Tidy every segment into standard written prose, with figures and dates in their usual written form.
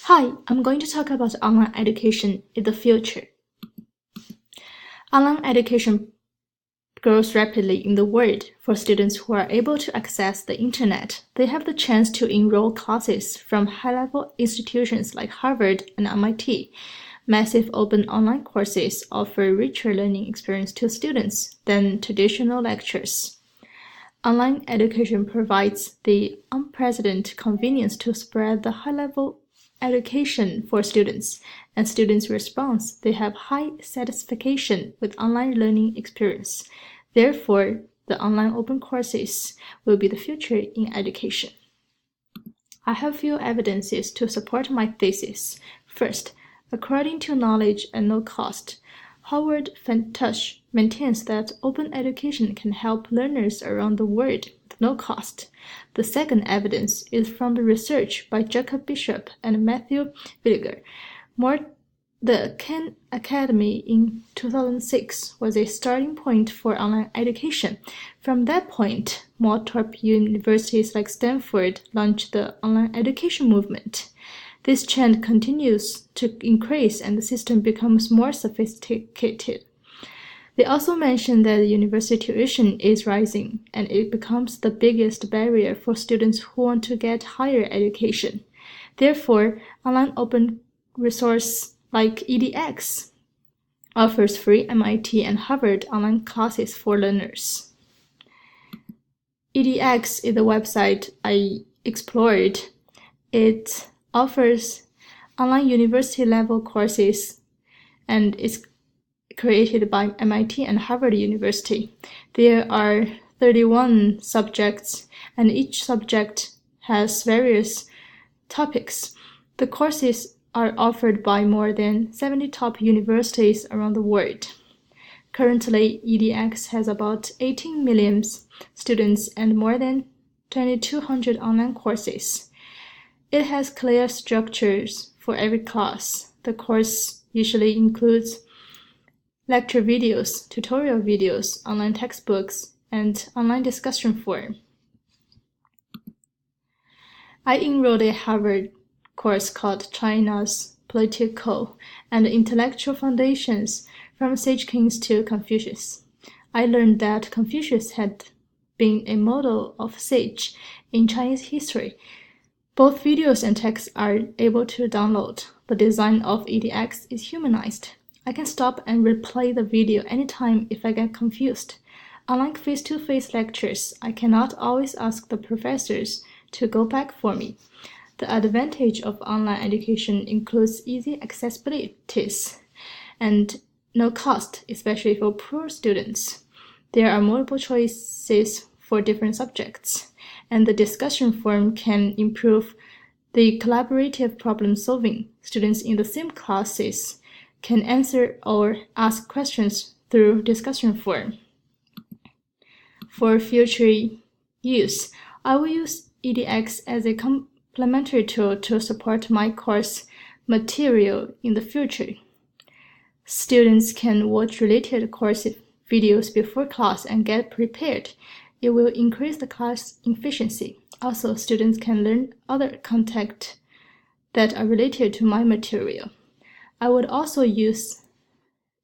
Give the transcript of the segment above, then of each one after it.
Hi, I'm going to talk about online education in the future. Online education grows rapidly in the world. For students who are able to access the internet, they have the chance to enroll classes from high-level institutions like Harvard and MIT. Massive open online courses offer richer learning experience to students than traditional lectures. Online education provides the unprecedented convenience to spread the high-level education for students, and students' response, they have high satisfaction with online learning experience. Therefore, the online open courses will be the future in education. I have few evidences to support my thesis. First, according to Knowledge at No Cost, Howard Fentush maintains that open education can help learners around the world with no cost. The second evidence is from the research by Jacob Bishop and Matthew Villiger. The Khan Academy in 2006 was a starting point for online education. From that point, more top universities like Stanford launched the online education movement. This trend continues to increase and the system becomes more sophisticated. They also mention that the university tuition is rising and it becomes the biggest barrier for students who want to get higher education. Therefore, online open resource like edX offers free MIT and Harvard online classes for learners. edX is the website I explored. It offers online university-level courses and it's created by MIT and Harvard University. There are 31 subjects and each subject has various topics. The courses are offered by more than 70 top universities around the world. Currently, edX has about 18 million students and more than 2,200 online courses. It has clear structures for every class. The course usually includes lecture videos, tutorial videos, online textbooks, and online discussion forum. I enrolled a Harvard course called China's Political and Intellectual Foundations from Sage Kings to Confucius. I learned that Confucius had been a model of Sage in Chinese history. Both videos and texts are able to download. The design of edX is humanized. I can stop and replay the video anytime if I get confused. Unlike face-to-face lectures, I cannot always ask the professors to go back for me. The advantage of online education includes easy accessibilities and no cost, especially for poor students. There are multiple choices for different subjects, and the discussion forum can improve the collaborative problem solving. Students in the same classes can answer or ask questions through discussion forum. For future use, I will use edX as a complementary tool to support my course material in the future. Students can watch related course videos before class and get prepared. It will increase the class efficiency. Also, students can learn other content that are related to my material. I would also use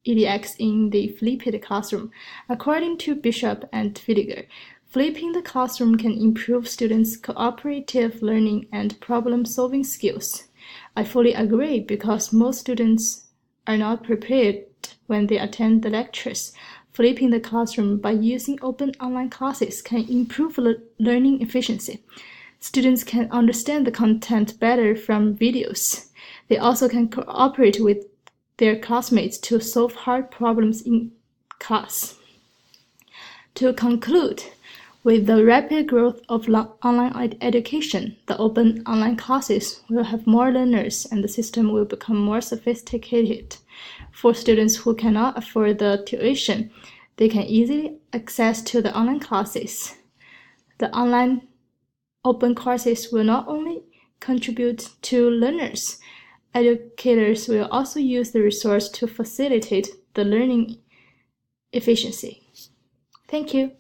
edX in the flipped classroom. According to Bishop and Villiger, flipping the classroom can improve students' cooperative learning and problem-solving skills. I fully agree because most students are not prepared when they attend the lectures. Flipping the classroom by using open online classes can improve learning efficiency. Students can understand the content better from videos. They also can cooperate with their classmates to solve hard problems in class. To conclude, with the rapid growth of online education, the open online classes will have more learners and the system will become more sophisticated. For students who cannot afford the tuition, they can easily access to the online classes. The online open courses will not only contribute to learners, educators will also use the resource to facilitate the learning efficiency. Thank you.